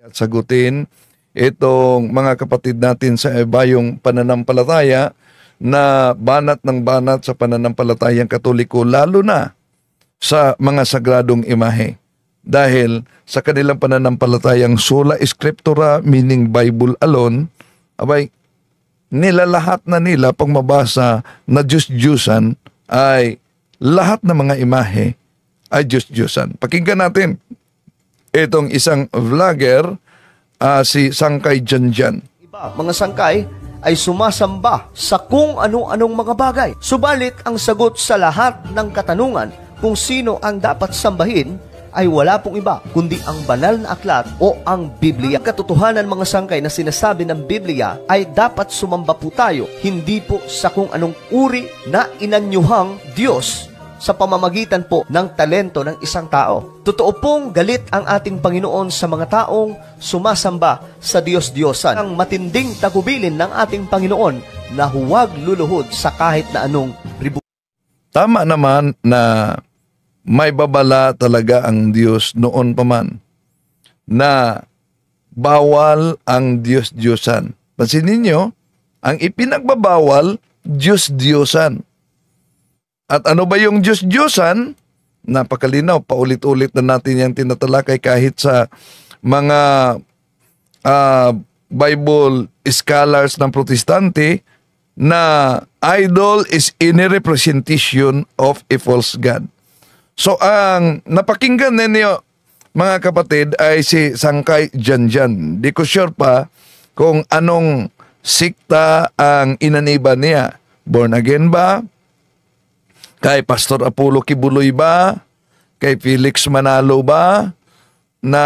At sagutin itong mga kapatid natin sa bayong pananampalataya na banat ng banat sa pananampalatayang Katoliko, lalo na sa mga sagradong imahe. Dahil sa kanilang pananampalatayang sola scriptura, meaning Bible alone, abay, nilalahat na nila pag mabasa na Diyos-Diyusan ay lahat ng mga imahe ay Diyos-Diyusan. Pakinggan natin itong isang vlogger, si Sangkay Janjan. Mga sangkay ay sumasamba sa kung ano-anong mga bagay. Subalit ang sagot sa lahat ng katanungan kung sino ang dapat sambahin ay wala pong iba kundi ang banal na aklat o ang Biblia. Katotohanan mga sangkay na sinasabi ng Biblia ay dapat sumamba po tayo, hindi po sa kung anong uri na inanyuhang Diyos sa pamamagitan po ng talento ng isang tao. Totoo pong galit ang ating Panginoon sa mga taong sumasamba sa Diyos-Diyosan. Ang matinding tagubilin ng ating Panginoon na huwag luluhod sa kahit na anong ribu. Tama naman na may babala talaga ang Diyos noon pa man na bawal ang Diyos-Diyosan. Pansinin niyo, ang ipinagbabawal, Diyos-Diyosan. At ano ba yung Diyos-Diyosan? Napakalinaw, paulit-ulit na natin yung tinatalakay kahit sa mga Bible scholars ng Protestante na idol is any representation of a false God. So ang napakinggan ninyo mga kapatid ay si Sangkay Janjan. Di ko sure pa kung anong sikta ang inaniba niya. Born again ba? Kay Pastor Apollo Kibuloy ba? Kay Felix Manalo ba? Na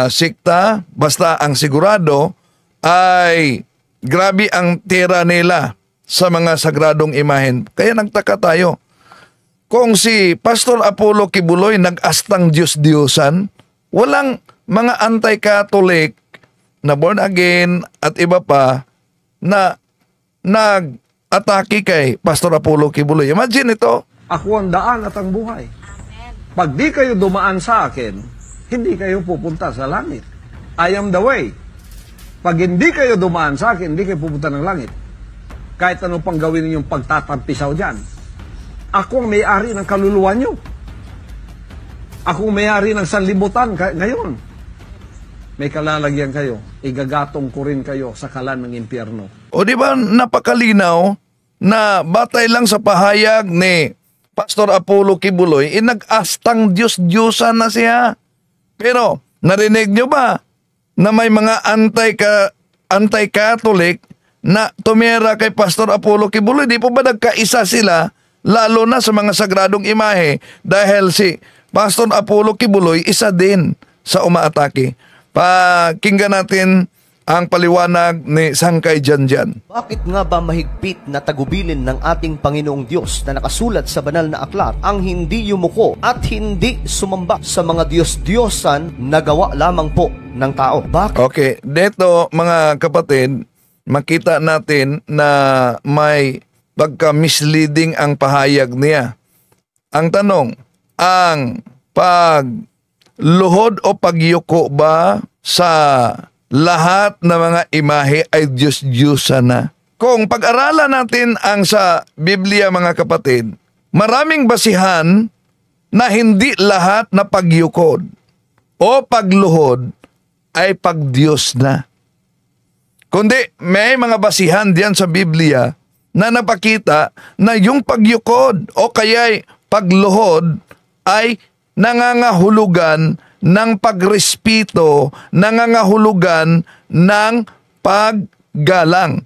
sikta? Basta ang sigurado ay grabe ang tira nila sa mga sagradong imahen. Kaya nagtaka tayo. Kung si Pastor Apollo Kibuloy nag-astang Diyos-Diyosan, walang mga anti-Catholic na born again at iba pa na atake kay Pastor Apollo Kibuloy. Imagine ito. Ako ang daan at ang buhay. Pag di kayo dumaan sa akin, hindi kayo pupunta sa langit. I am the way. Pag hindi kayo dumaan sa akin, hindi kayo pupunta ng langit. Kahit ano pang gawin ninyong pagtatampisaw dyan. Ako ang may-ari ng kaluluwa nyo. Ako ang may-ari ng sanlibutan ngayon. May kalalagyan kayo. Igagatong ko rin kayo sa kalan ng impyerno. O di ba napakalinaw na batay lang sa pahayag ni Pastor Apollo Kibuloy, nag-astang Diyos-Diyosan na siya. Pero narinig nyo ba na may mga anti-Catholic na tumira kay Pastor Apollo Kibuloy? Di po ba nagkaisa sila lalo na sa mga sagradong imahe dahil si Pastor Apollo Kibuloy isa din sa umaatake? Pakinggan natin ang paliwanag ni Sangkay Janjan. Bakit nga ba mahigpit na tagubilin ng ating Panginoong Diyos na nakasulat sa banal na aklat ang hindi yumuko at hindi sumamba sa mga Diyos-Diyosan na gawa lamang po ng tao? Bakit? Okay, dito mga kapatid, makita natin na may pagka-misleading ang pahayag niya. Ang tanong, ang pagluhod o pagyuko ba sa lahat ng mga imahe ay Diyos-Diyosan na? Kung pag-aralan natin ang sa Biblia mga kapatid, maraming basihan na hindi lahat na pagyukod o pagluhod ay pag-Diyos na. Kundi may mga basihan diyan sa Biblia na napakita na yung pagyukod o kaya'y pagluhod ay nangangahulugan ng pagrespeto, nangangahulugan ng paggalang.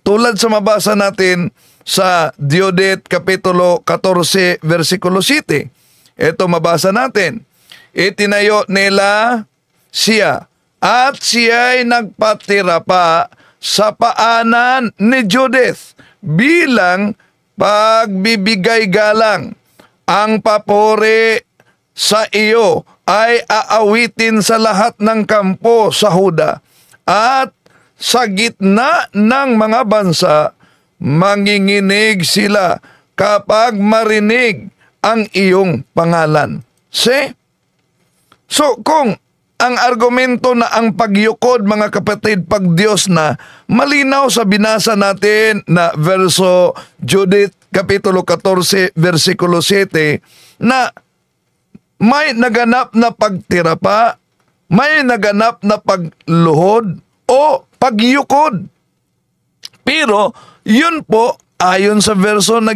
Tulad sa mabasa natin sa Diodet Kapitulo 14, versikulo 7. Ito mabasa natin. Itinayo nila siya at siya'y nagpatira pa sa paanan ni Judith bilang pagbibigay galang. Ang papuri sa iyo ay aawitin sa lahat ng kampo sa Huda at sa gitna ng mga bansa manginginig sila kapag marinig ang iyong pangalan. See? So kung ang argumento na ang pagyukod, mga kapatid, pag Diyos na, malinaw sa binasa natin na verso Judith Kapitulo 14, versikulo 7, na may naganap na pagtira pa, may naganap na pagluhod o pagyukod. Pero, yun po, ayon sa verso na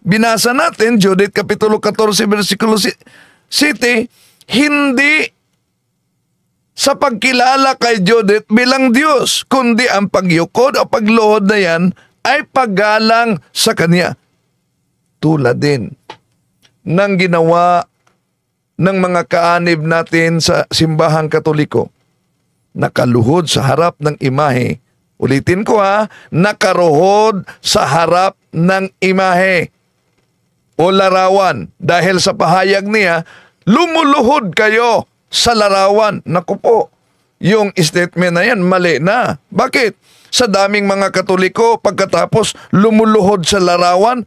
binasa natin, Judith Kapitulo 14, versikulo 7, hindi sa pagkilala kay Judith bilang Diyos, kundi ang pagyukod o pagluhod na yan ay paggalang sa Kanya. Tulad din ng ginawa ng mga kaanib natin sa simbahang Katoliko. Nakaluhod sa harap ng imahe. Ulitin ko nakaruhod sa harap ng imahe o larawan. Dahil sa pahayag niya, lumuluhod kayo sa larawan. Naku po, yung statement na yan, mali na. Bakit? Sa daming mga Katoliko, pagkatapos lumuluhod sa larawan,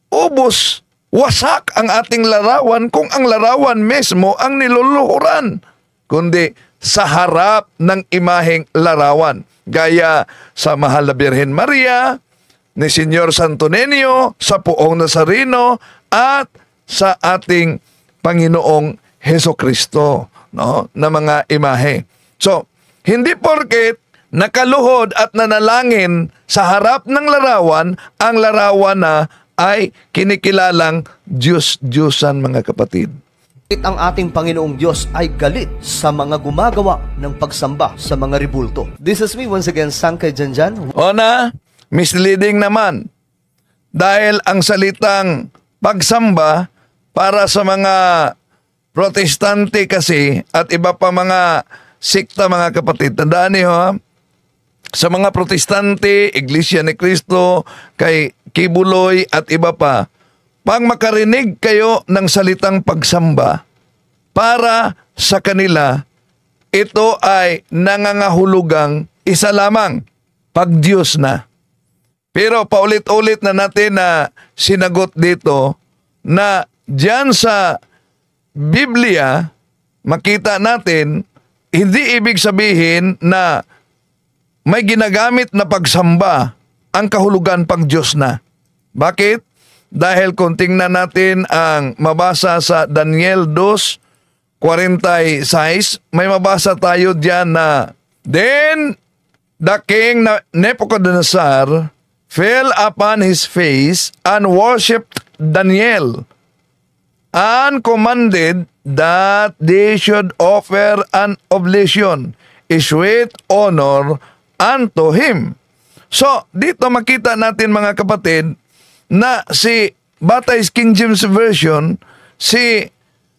ubos, wasak ang ating larawan kung ang larawan mismo ang niluluhuran. Kundi sa harap ng imaheng larawan. Gaya sa Mahal na Birhen Maria, ni Senyor Santo Niño, sa Poong Nazareno, at sa ating Panginoong Heso Kristo, no, na mga imahe. So, hindi porket nakaluhod at nanalangin sa harap ng larawan, ang larawan na ay kinikilalang Diyos-Diyosan, mga kapatid. Ang ating Panginoong Diyos ay galit sa mga gumagawa ng pagsamba sa mga ribulto. This is me once again, Sangkay Janjan. O na, misleading naman. Dahil ang salitang pagsamba para sa mga Protestante kasi at iba pa mga sikta, mga kapatid. Tandaan niyo sa mga Protestante, Iglesia ni Cristo, kay Kibuloy at iba pa, pag makarinig kayo ng salitang pagsamba, para sa kanila, ito ay nangangahulugang isa lamang, pag-Diyos na. Pero paulit-ulit na natin na sinagot dito na diyan sa Biblia, makita natin, hindi ibig sabihin na may ginagamit na pagsamba ang kahulugan pang Diyos na. Bakit? Dahil kung tingnan natin ang mabasa sa Daniel 2:46, may mabasa tayo diyan na, Then the king Nebuchadnezzar fell upon his face and worshipped Daniel, and commanded that they should offer an oblation, a sweet honor unto him. So, dito makita natin, mga kapatid, na si Baptist King James Version, si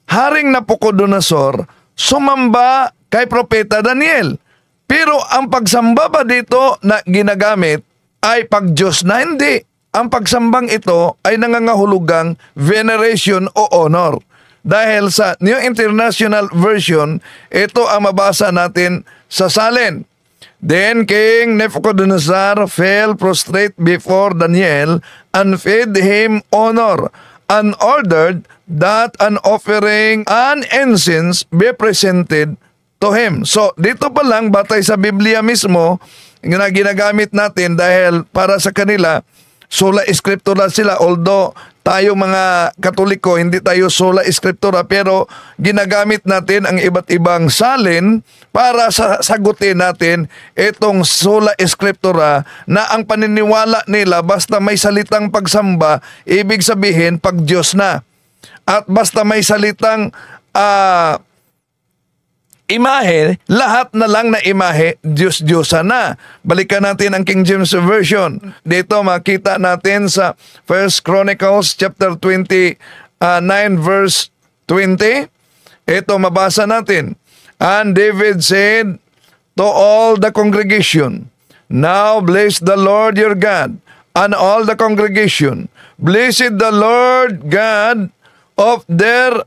Haring Nabucodonosor, sumamba kay Propeta Daniel. Pero ang pagsamba ba dito na ginagamit ay pag-Diyos na? Hindi. Ang pagsambang ito ay nangangahulugang veneration o honor. Dahil sa New International Version, ito ang mabasa natin sa salin. Then King Nebuchadnezzar fell prostrate before Daniel and paid him honor, and ordered that an offering and incense be presented to him. So, dito pa lang, batay sa Biblia mismo, na ginagamit natin dahil para sa kanila, sola escritura sila, although tayo mga Katoliko, hindi tayo sola escritura, pero ginagamit natin ang iba't ibang salin para sagutin natin itong sola escritura na ang paniniwala nila basta may salitang pagsamba, ibig sabihin pag-Diyos na. At basta may salitang imahe, lahat na lang na imahe, Diyos-Diyosan na. Balikan natin ang King James Version. Dito makita natin sa 1 Chronicles chapter 29 verse 20. Ito mabasa natin. And David said to all the congregation, Now bless the Lord your God. And all the congregation blessed the Lord God of their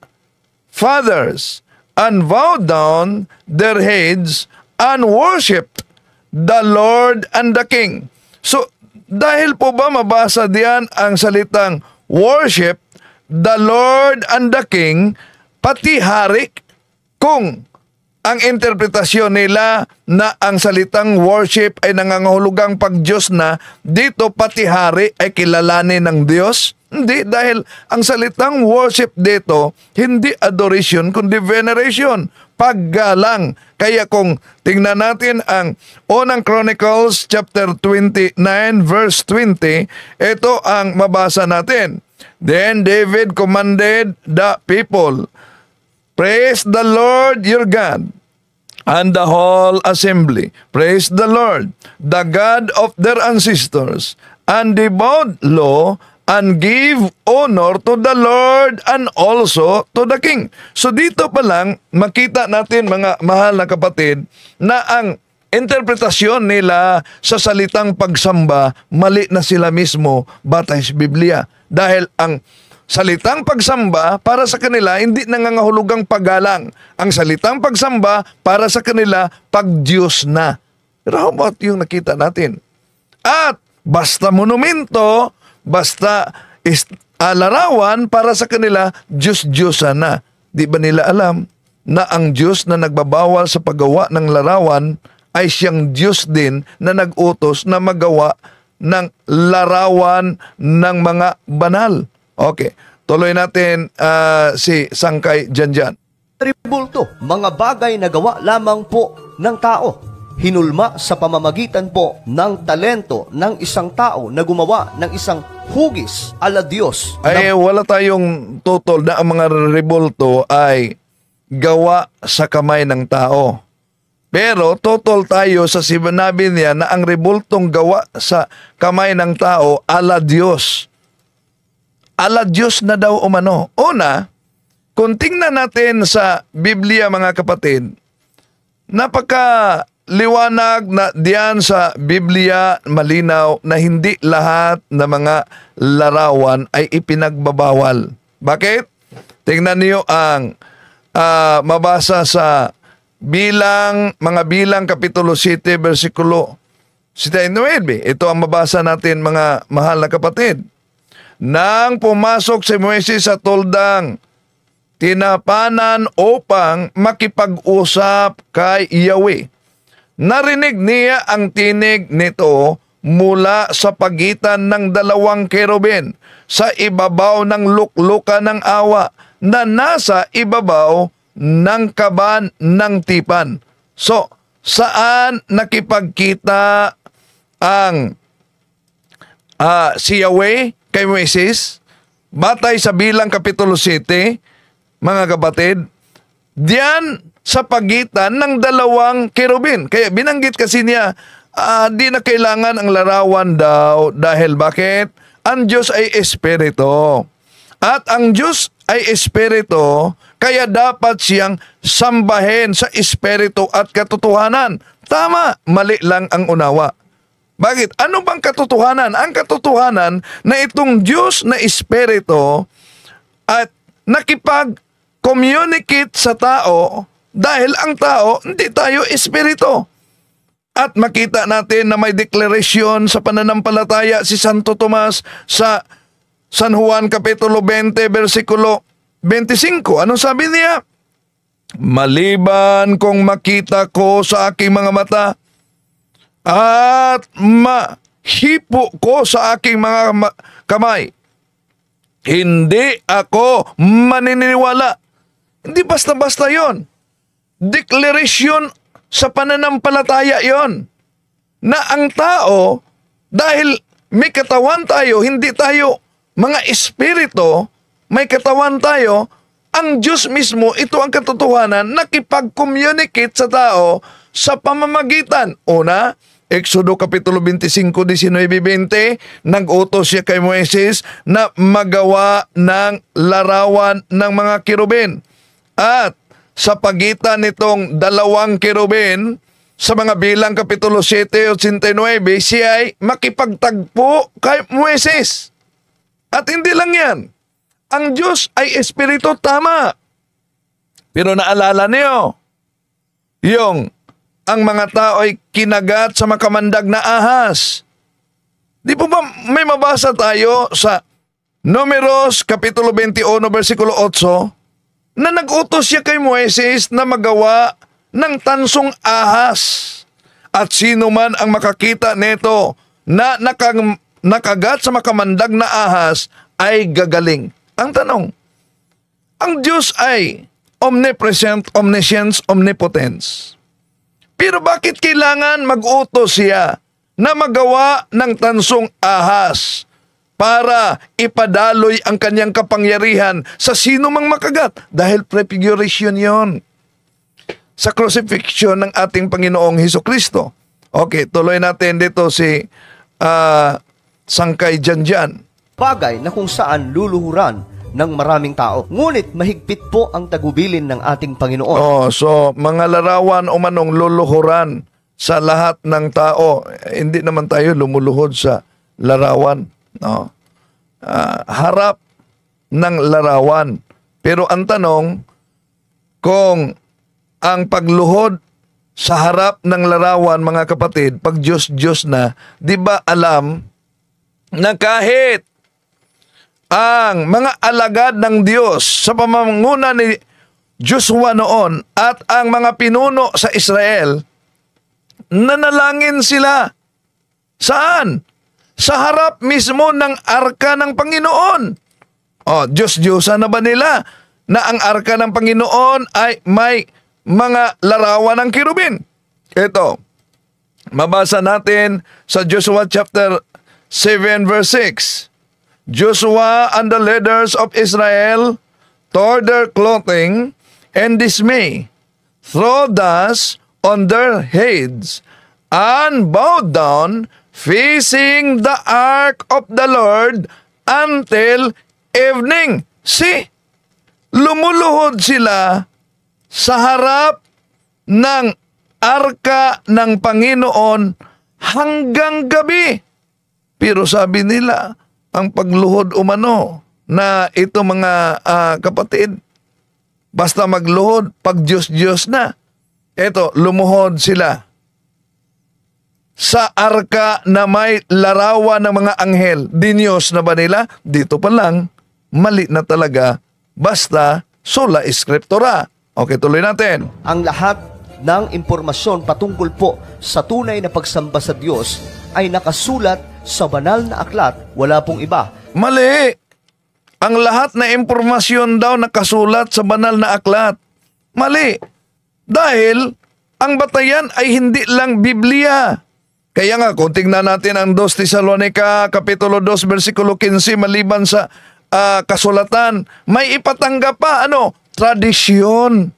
fathers, and bowed down their heads and worshipped the Lord and the King. So, dahil po ba mabasa diyan ang salitang worship the Lord and the King, pati hari, kung ang interpretasyon nila na ang salitang worship ay nangangahulugang pag-Diyos na, dito pati hari ay kilalanin ng Diyos? Hindi, dahil ang salitang worship dito, hindi adoration kundi veneration, paggalang. Kaya kung tingnan natin ang unang Chronicles chapter 29 verse 20, ito ang mabasa natin. Then David commanded the people, praise the Lord your God, and the whole assembly. Praise the Lord, the God of their ancestors, and devout law, and give honor to the Lord and also to the King. So dito pa lang, makita natin mga mahal na kapatid, na ang interpretasyon nila sa salitang pagsamba, mali na sila mismo batay sa Biblia. Dahil ang salitang pagsamba para sa kanila hindi nangangahulugang paggalang. Ang salitang pagsamba para sa kanila pag-Diyos na. Pero how about yung nakita natin? At basta monumento, basta larawan, para sa kanila Diyos-Diyosan na. Di ba nila alam na ang Diyos na nagbabawal sa paggawa ng larawan ay siyang Diyos din na nag-utos na magawa ng larawan ng mga banal? Okay, tuloy natin si Sangkay Janjan. Tribulto, mga bagay na gawa lamang po ng tao. Hinulma sa pamamagitan po ng talento ng isang tao na gumawa ng isang hugis ala Diyos. Ay wala tayong tutol na ang mga rebulto ay gawa sa kamay ng tao. Pero tutol tayo sa sinabi niya na ang rebultong gawa sa kamay ng tao ala Diyos. Ala Diyos na daw umano. Una, kung tingnan natin sa Biblia mga kapatid, napakaliwanag na diyan sa Biblia malinaw na hindi lahat ng mga larawan ay ipinagbabawal. Bakit? Tingnan niyo ang mabasa sa mga bilang kapitulo 7 versikulo 9. Ito ang mabasa natin mga mahal na kapatid. Nang pumasok si Moises sa tuldang tinapanan upang makipag-usap kay Yahweh, narinig niya ang tinig nito mula sa pagitan ng dalawang kerubin sa ibabaw ng luklukan ng awa na nasa ibabaw ng kaban ng tipan. So, saan nakipagkita ang si Yahweh kay Moises? Batay sa bilang kapitulo 7, mga kapatid, diyan sa pagitan ng dalawang kerubin. Kaya binanggit kasi niya, di na kailangan ang larawan daw. Dahil bakit? Ang Diyos ay espiritu. At ang Diyos ay espiritu, kaya dapat siyang sambahin sa espiritu at katotohanan. Tama, mali lang ang unawa. Bakit? Ano bang katotohanan? Ang katotohanan na itong Diyos na espiritu at nakipag-communicate sa tao dahil ang tao, hindi tayo espiritu. At makita natin na may deklarasyon sa pananampalataya si Santo Tomas sa San Juan Kapitulo 20, versikulo 25. Ano sabi niya? Maliban kung makita ko sa aking mga mata at mahipo ko sa aking mga kamay, hindi ako maniniwala. Hindi basta-basta yon. Deklarasyon sa pananampalataya yon. Na ang tao, dahil may katawan tayo, hindi tayo mga espiritu, may katawan tayo, ang Diyos mismo, ito ang katotohanan, nakipag-communicate sa tao sa pamamagitan. Una, Exodo Kapitulo 25, 19-20, nag-utos siya kay Moises na magawa ng larawan ng mga kirubin. At sa pagitan nitong dalawang kirubin, sa mga bilang Kapitulo 7, 89, siya ay makipagtagpo kay Moises. At hindi lang yan. Ang Diyos ay espiritu, tama. Pero naalala niyo, ang mga tao ay kinagat sa makamandag na ahas. Di po ba may mabasa tayo sa Números Kapitulo 21, versikulo 8, na nag-utos siya kay Moises na magawa ng tansong ahas. At sino man ang makakita nito na nakagat sa makamandag na ahas ay gagaling. Ang tanong, ang Diyos ay omnipresent, omniscience, omnipotence. Pero bakit kailangan mag-utos siya na magawa ng tansong ahas para ipadaloy ang kanyang kapangyarihan sa sino mang makagat? Dahil prefiguration yon sa crucifixion ng ating Panginoong Hesukristo. Okay, tuloy natin dito si Sangkay Janjan. Bagay na kung saan luluhuran ng maraming tao. Ngunit mahigpit po ang tagubilin ng ating Panginoon. So mga larawan o manong luluhuran sa lahat ng tao. Hindi naman tayo lumuluhod sa larawan. No? Harap ng larawan. Pero ang tanong, kung ang pagluhod sa harap ng larawan, mga kapatid, pag Diyos-Diyos na, di ba alam na kahit ang mga alagad ng Diyos sa pamamanguna ni Joshua noon at ang mga pinuno sa Israel, nanalangin sila. Saan? Sa harap mismo ng arka ng Panginoon. Diyos-Diyosan na ba nila na ang arka ng Panginoon ay may mga larawan ng kirubin? Ito, mabasa natin sa Joshua chapter 7 verse 6. Joshua and the leaders of Israel tore their clothing and dismay, threw dust on their heads, and bowed down, facing the ark of the Lord until evening. See, lumuluhod sila sa harap ng arka ng Panginoon hanggang gabi. Pero sabi nila, ang pagluhod umano na ito mga kapatid, basta magluhod, pag Diyos-Diyos na. Ito, lumuhod sila sa arka na may larawan ng mga anghel. Dinyos na ba nila? Dito pa lang, mali na talaga, basta sola scriptura. Okay, tuloy natin. Ang lahat ng impormasyon patungkol po sa tunay na pagsamba sa Diyos ay nakasulat sa banal na aklat. Wala pong iba. Mali! Ang lahat na impormasyon daw nakasulat sa banal na aklat. Mali! Dahil ang batayan ay hindi lang Biblia. Kaya nga, kung tingnan natin ang 2 Tesalonica, Kapitulo 2, versikulo 15, maliban sa kasulatan, may ipatanggap pa, tradisyon.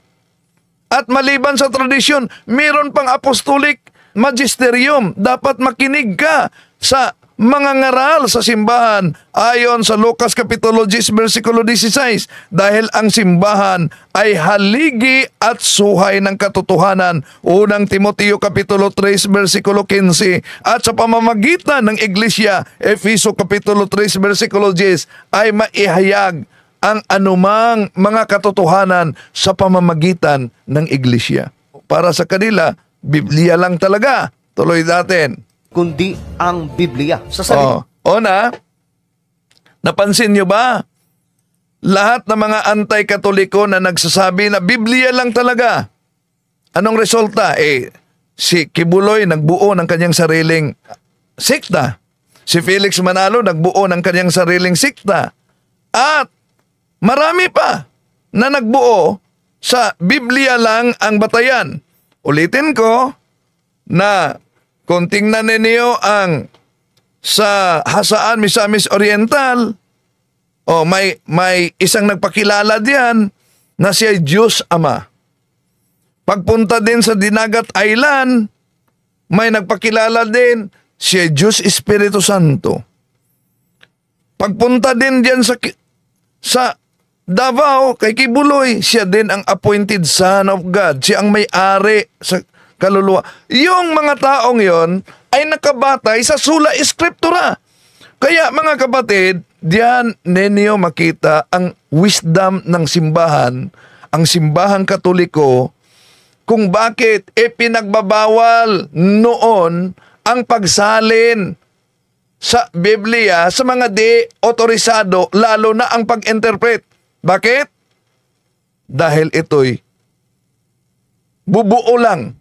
At maliban sa tradisyon, mayroon pang apostolic magisterium. Dapat makinig ka sa mga ngaral sa simbahan ayon sa Lucas Kapitulo 10, versikulo 16. Dahil ang simbahan ay haligi at suhay ng katotohanan. Unang Timoteo Kapitulo 3, versikulo 15. At sa pamamagitan ng Iglesia, Efeso Kapitulo 3, versikulo 10, ay maihayag ang anumang mga katotohanan sa pamamagitan ng Iglesia. Para sa kanila, Biblia lang talaga. Tuloy natin. Kundi ang Biblia. Sa salita. Napansin nyo ba? Lahat ng mga anti-katoliko na nagsasabi na Biblia lang talaga. Anong resulta? Si Kibuloy nagbuo ng kanyang sariling sikta. Si Felix Manalo nagbuo ng kanyang sariling sikta. At marami pa na nagbuo sa Biblia lang ang batayan. Ulitin ko na kung tingnan ninyo ang sa Hasaan Misamis Oriental, may isang nagpakilala diyan na siya ay Diyos Ama. Pagpunta din sa Dinagat Island, may nagpakilala din siya ay Diyos Espiritu Santo. Pagpunta din diyan sa Davao, kay Kibuloy, siya din ang appointed Son of God. Siya ang may-ari sa kaluluwa. Yung mga taong yon ay nakabatay sa sola scriptura. Kaya mga kapatid, diyan ninyo makita ang wisdom ng simbahan, ang simbahang Katoliko, kung bakit pinagbabawal noon ang pagsalin sa Biblia sa mga di otorisado, lalo na ang pag-interpret. Bakit? Dahil ito'y bubuo lang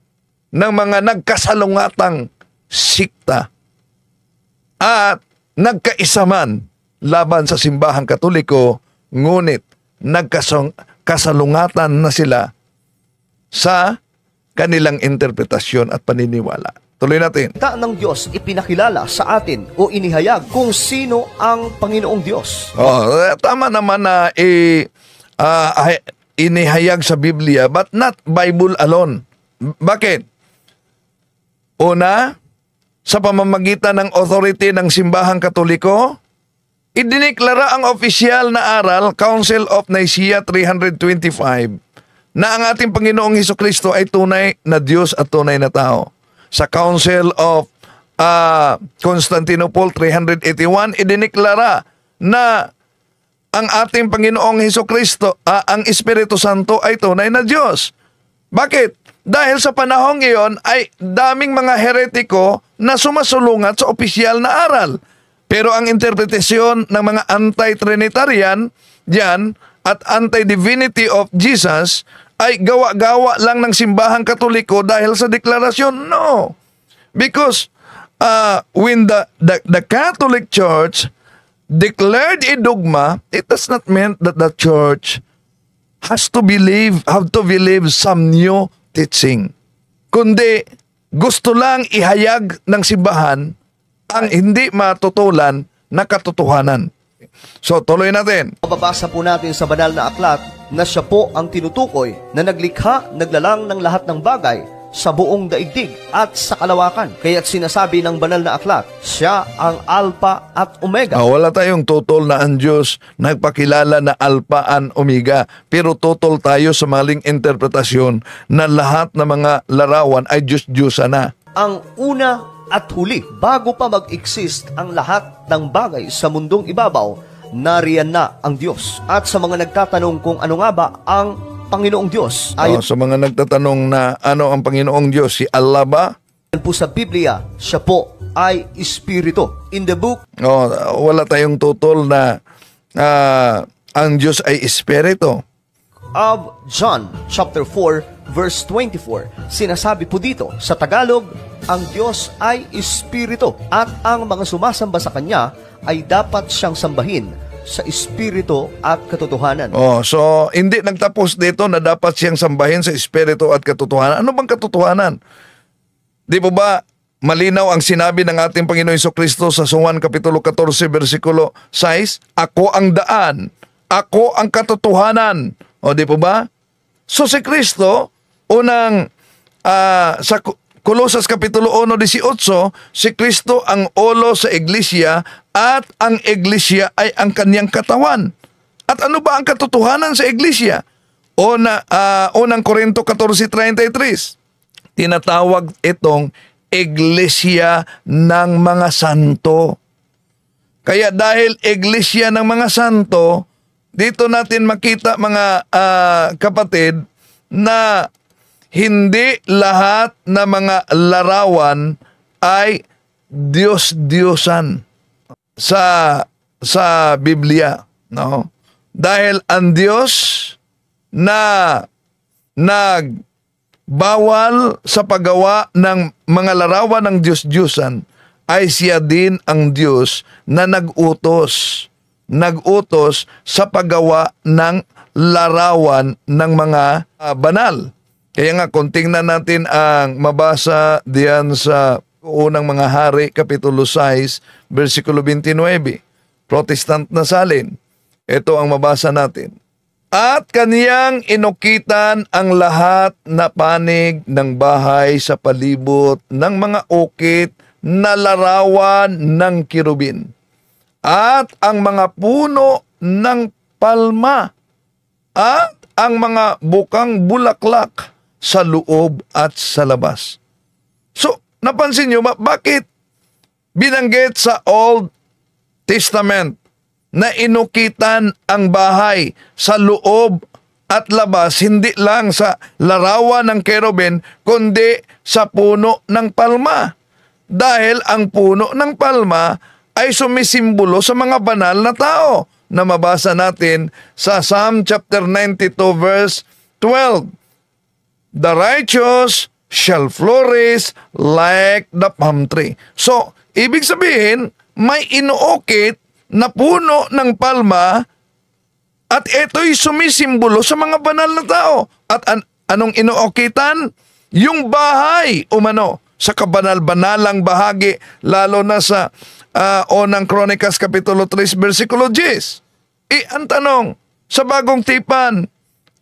ng mga nagkasalungatang sikta at nagkaisaman laban sa simbahang Katoliko, ngunit nagkasalungatan na sila sa kanilang interpretasyon at paniniwala. Tuloy natin. Salita ng Diyos ipinakilala sa atin o inihayag kung sino ang Panginoong Diyos. Tama naman na inihayag sa Biblia, but not Bible alone. Bakit? Una, sa pamamagitan ng authority ng simbahang Katoliko, idiniklara ang opisyal na aral, Council of Nicaea 325, na ang ating Panginoong Hesukristo ay tunay na Diyos at tunay na tao. Sa Council of Constantinople 381, idiniklara na ang ating Panginoong Hesukristo, ang Espiritu Santo ay tunay na Diyos. Bakit? Dahil sa panahong iyon ay daming mga heretiko na sumasulungat sa opisyal na aral. Pero ang interpretasyon ng mga anti-Trinitarian diyan at anti-divinity of Jesus ay gawa-gawa lang ng simbahang Katoliko dahil sa deklarasyon. No. Because when the Catholic Church declared a dogma, it does not mean that the church have to believe some new teaching. Kundi gusto lang ihayag ng simbahan ang hindi matutulan na katotohanan. So, tuloy natin. Mababasa po natin sa banal na aklat na siya po ang tinutukoy na naglikha, naglalang ng lahat ng bagay sa buong daigdig at sa kalawakan. Kaya't sinasabi ng banal na aklat, siya ang Alpha at Omega. Wala tayong tutol na ang Diyos nagpakilala na Alpha and Omega. Pero tutol tayo sa maling interpretasyon na lahat ng mga larawan ay Diyos-Diyosa na. Ang una at huli, bago pa mag-exist ang lahat ng bagay sa mundong ibabaw, nariyan na ang Diyos. At sa mga nagtatanong kung ano nga ba ang Panginoong Diyos, ayon sa mga nagtatanong na ano ang Panginoong Diyos, si Allah ba? po sa Biblia, siya po ay Espiritu. In the book wala tayong tutol na ang Diyos ay Espiritu. of John chapter 4 verse 24, sinasabi po dito sa Tagalog, ang Diyos ay Espiritu at ang mga sumasamba sa Kanya ay dapat siyang sambahin sa Espiritu at katotohanan. So hindi nagtapos dito na dapat siyang sambahin sa Espiritu at katotohanan. Ano bang katotohanan? Di po ba malinaw ang sinabi ng ating Panginoon Hesukristo sa Juan Kapitulo 14 versikulo 6, ako ang daan, ako ang katotohanan. Di po ba? So si Kristo, unang sa Colosas Kapitulo 1:18, si Kristo ang ulo sa iglesia at ang iglesia ay ang kanyang katawan. At ano ba ang katotohanan sa iglesia? Unang Korinto 14:33, tinatawag itong iglesia ng mga santo. Kaya dahil iglesia ng mga santo, dito natin makita mga kapatid na hindi lahat na mga larawan ay Diyos-Diyosan sa Biblia, no? Dahil ang Diyos na nagbawal sa paggawa ng mga larawan ng Diyos-Diyosan ay siya din ang Diyos na nagutos sa paggawa ng larawan ng mga banal. Kaya nga, kung tingnan natin ang mabasa diyan sa unang mga hari, Kapitulo 6, versikulo 29, Protestant na salin. Ito ang mabasa natin. At kaniyang inukitan ang lahat na panig ng bahay sa palibot ng mga ukit na larawan ng kirubin. At ang mga puno ng palma at ang mga bukang bulaklak sa loob at sa labas. So, napansin nyo ba, bakit binanggit sa Old Testament na inukitan ang bahay sa loob at labas, hindi lang sa larawan ng kerubin, kundi sa puno ng palma? Dahil ang puno ng palma ay sumisimbolo sa mga banal na tao na mabasa natin sa Psalm chapter 92 verse 12. The righteous shall flourish like the palm tree. So, ibig sabihin, may inuukit na puno ng palma at ito'y sumisimbolo sa mga banal na tao. At anong inuukitan? Yung bahay umano sa kabanal-banalang bahagi, lalo na sa Unang Kronikas Kapitulo 3, versikulo 10. Ang tanong, sa bagong tipan,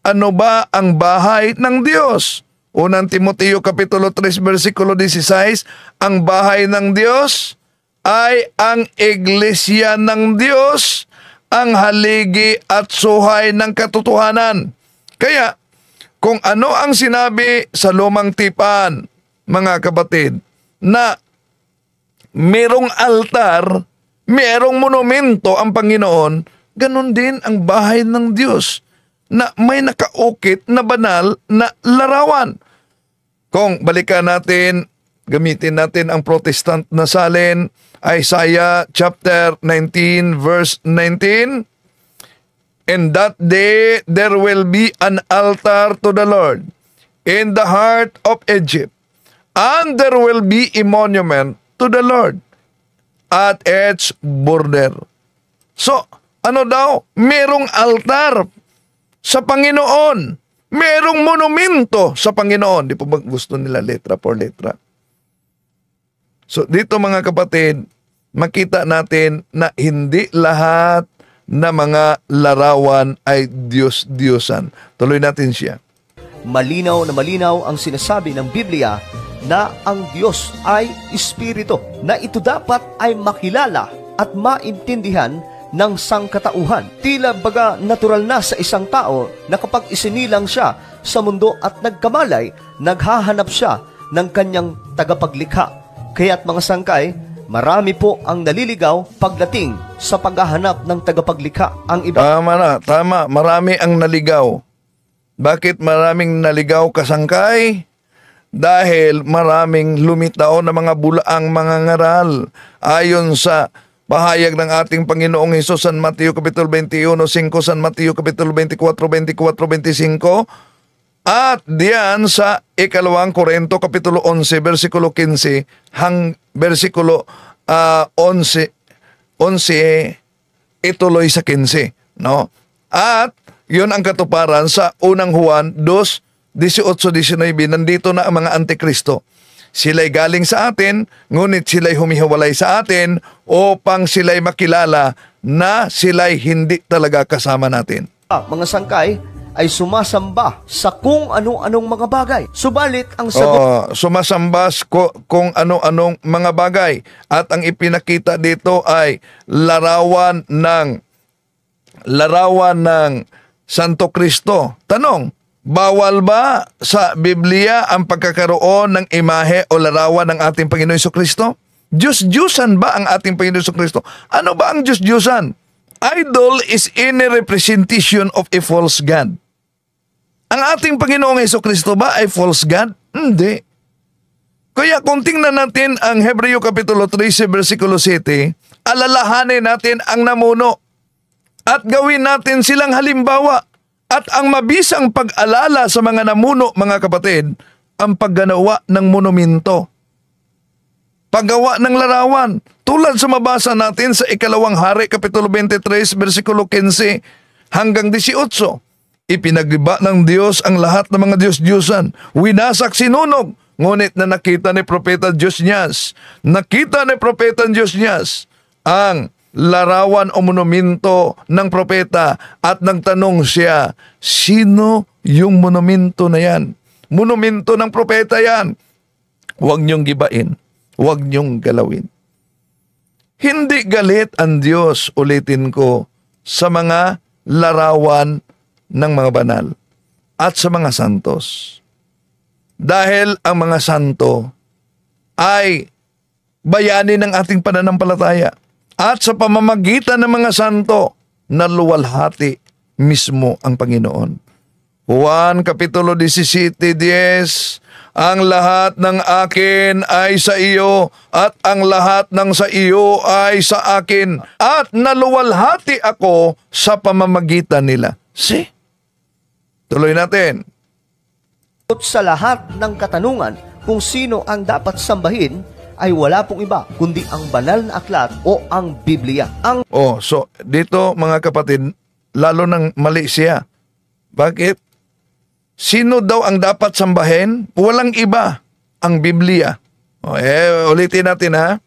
ano ba ang bahay ng Diyos? Unang Timoteo Kapitulo 3, versikulo 16, ang bahay ng Diyos ay ang iglesia ng Diyos, ang haligi at suhay ng katotohanan. Kaya, kung ano ang sinabi sa lumang tipan, mga kapatid, na merong altar, merong monumento ang Panginoon, ganun din ang bahay ng Diyos na may nakaukit na banal na larawan. Kung balikan natin, gamitin natin ang Protestant na salin, Isaiah chapter 19 verse 19, "In that day there will be an altar to the Lord in the heart of Egypt, and there will be a monument to the Lord at its border." So, ano daw? Merong altar sa Panginoon. Merong monumento sa Panginoon. Di po ba gusto nila letra por letra? So, dito mga kapatid, makita natin na hindi lahat na mga larawan ay Diyos-Diyosan. Tuloy natin siya. Malinaw na malinaw ang sinasabi ng Biblia na ang Diyos ay Espiritu, na ito dapat ay makilala at maintindihan ng sangkatauhan. Tila baga natural na sa isang tao na kapag isinilang siya sa mundo at nagkamalay, naghahanap siya ng kanyang tagapaglikha. Kaya't mga sangkay, marami po ang naliligaw pagdating sa paghahanap ng tagapaglikha. Ang iba... Tama. Marami ang naligaw. Bakit maraming naligaw, kasangkay? Dahil maraming lumitaw na mga bulaang mga ngaral. Ayon sa pahayag ng ating Panginoong Hesus, San Mateo Kapitulo 21:5, San Mateo Kapitulo 24:25, at diyan sa ikalawang Korinto Kapitulo 11, versikulo 15, versikulo 11, ituloy sa 15. No? At yun ang katuparan sa unang Juan 2:18-19, nandito na ang mga antikristo. Sila'y galing sa atin, ngunit sila'y humihiwalay sa atin upang sila'y makilala na sila'y hindi talaga kasama natin. Mga sangkay ay sumasamba sa kung ano-anong mga bagay. Subalit ang sagot... Sumasamba kung ano-anong mga bagay. At ang ipinakita dito ay larawan ng Santo Cristo. Tanong, bawal ba sa Biblia ang pagkakaroon ng imahe o larawan ng ating Panginoon Jesucristo? Diyos-Diyusan ba ang ating Panginoon Jesucristo? Ano ba ang Diyos-Diyusan? Idol is any representation of a false God. Ang ating Panginoong Jesucristo ba ay false God? Hindi. Kaya kung tingnan natin ang Hebreo Kapitulo 13, versikulo 7, alalahanin natin ang namuno at gawin natin silang halimbawa. At ang mabisang pag-alala sa mga namuno, mga kapatid, ang pagganawa ng monumento. Paggawa ng larawan. Tulad sa mabasa natin sa ikalawang Hari, Kapitulo 23, versikulo 15 hanggang 18. Ipinagiba ng Diyos ang lahat ng mga Diyos-Diyosan. Winasak sinunog. Ngunit na nakita ni Propeta Josnias, ang larawan o monumento ng propeta at nagtanong siya, sino yung monumento na yan? Monumento ng propeta yan. Huwag niyong gibain. Huwag niyong galawin. Hindi galit ang Diyos, ulitin ko, sa mga larawan ng mga banal at sa mga santos. Dahil ang mga santo ay bayani ng ating pananampalataya. At sa pamamagitan ng mga santo, naluwalhati mismo ang Panginoon. Juan Kapitulo 17:10, ang lahat ng akin ay sa iyo at ang lahat ng sa iyo ay sa akin at naluwalhati ako sa pamamagitan nila. See? Tuloy natin. Sa lahat ng katanungan kung sino ang dapat sambahin ay wala pong iba kundi ang banal na aklat o ang Biblia. So dito mga kapatid, lalo nang mali siya. Bakit? Sino daw ang dapat sambahin? Walang iba, ang Biblia. Ulitin natin ha.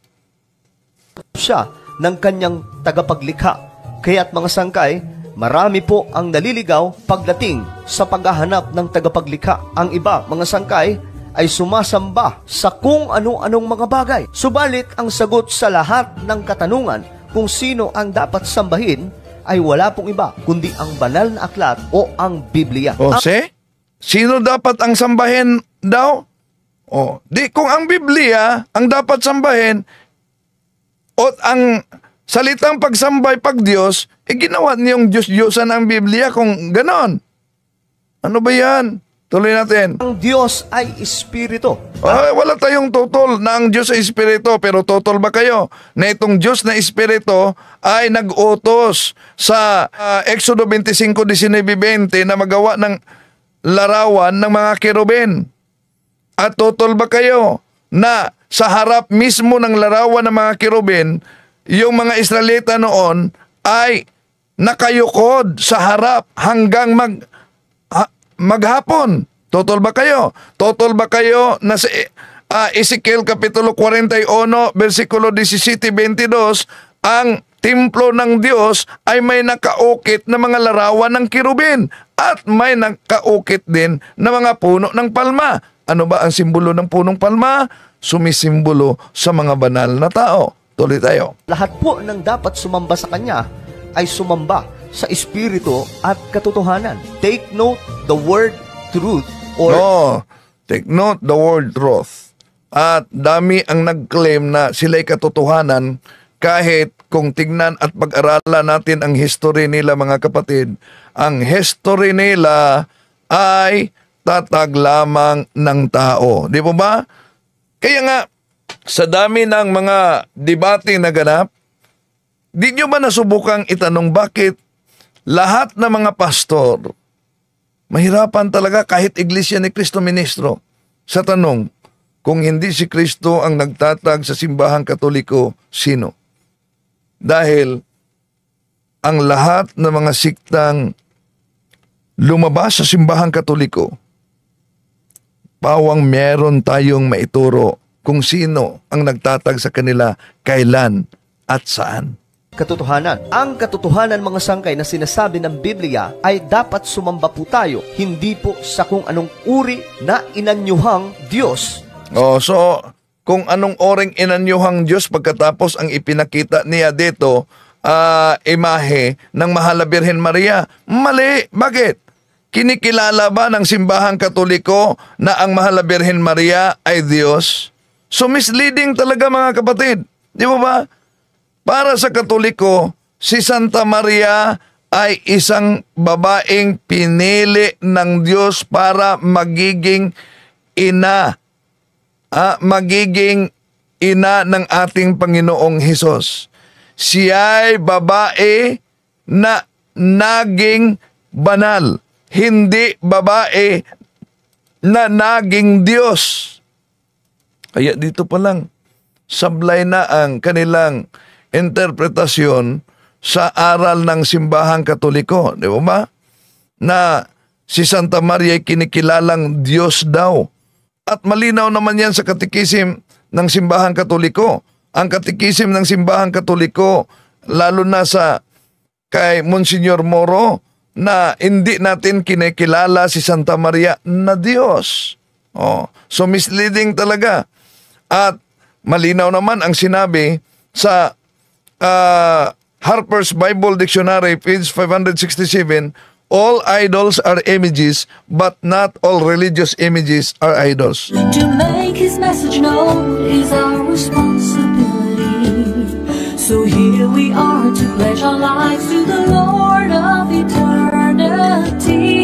Siya ng kanyang tagapaglikha. Kaya't mga sangkay, marami po ang naliligaw pagdating sa paghahanap ng tagapaglikha. Ang iba, mga sangkay, ay sumasamba sa kung ano-anong mga bagay. Subalit ang sagot sa lahat ng katanungan kung sino ang dapat sambahin ay wala pong iba kundi ang banal na aklat o ang Biblia. Sino dapat ang sambahin daw? Di kung ang Biblia ang dapat sambahin o ang salitang pagsambay pag Diyos, ginawa niyong Diyos-Diyosan ang Biblia kung ganon. Ano ba yan? Tuloy natin. Ang Diyos ay Espiritu. Wala tayong totol na ang Diyos ay Espiritu, pero totol ba kayo na itong Diyos na Espiritu ay nag-utos sa Exodo 25:19-20 na magawa ng larawan ng mga kerubin? At totol ba kayo na sa harap mismo ng larawan ng mga kerubin, yung mga Israelita noon ay nakayukod sa harap hanggang maghapon? Totol ba kayo? Totol ba kayo na sa Ezekiel Kapitulo 41, versikulo 17-22, ang templo ng Diyos ay may nakaukit na mga larawan ng kirubin at may nakaukit din na mga puno ng palma. Ano ba ang simbolo ng punong palma? Sumisimbolo sa mga banal na tao. Tuloy tayo. Lahat po ng dapat sumamba sa Kanya ay sumamba sa Espiritu at katotohanan. Take note the word truth take note the word truth. At dami ang nag-claim na sila'y katotohanan kahit kung tignan at pag-aralan natin ang history nila mga kapatid, ang history nila ay tatag lamang ng tao. Di po ba? Kaya nga, sa dami ng mga debate na ganap, di nyo ba nasubukang itanong bakit lahat ng mga pastor, mahirapan talaga kahit Iglesia ni Cristo Ministro, sa tanong, kung hindi si Kristo ang nagtatag sa simbahang Katoliko, sino? Dahil ang lahat ng mga siktang lumabas sa simbahang Katoliko, pawang meron tayong maituro kung sino ang nagtatag sa kanila, kailan at saan. Katotohanan. Ang katotohanan mga sangkay na sinasabi ng Biblia ay dapat sumamba po tayo, hindi po sa kung anong uri na inanyuhang Diyos. So kung anong oring inanyuhang Diyos pagkatapos ang ipinakita niya dito, imahe ng Mahal na Birhen Maria. Mali. Bakit? Kinikilala ba ng simbahang Katoliko na ang Mahal na Birhen Maria ay Diyos? So misleading talaga mga kapatid. Di ba? Para sa Katoliko, si Santa Maria ay isang babaeng pinili ng Diyos para magiging ina. Magiging ina ng ating Panginoong Hesus. Siya ay babae na naging banal. Hindi babae na naging Diyos. Kaya dito pa lang, sablay na ang kanilang interpretasyon sa aral ng simbahang Katoliko. Di ba? Na si Santa Maria ay kinikilalang Diyos daw. At malinaw naman yan sa katikisim ng simbahang Katoliko. Ang katikisim ng simbahang Katoliko, lalo na sa kay Monsignor Moro, na hindi natin kinikilala si Santa Maria na Diyos. So misleading talaga. At malinaw naman ang sinabi sa Harper's Bible Dictionary, page 567, all idols are images, but not all religious images are idols. To make His message known is our responsibility. So here we are to pledge our lives to the Lord of eternity.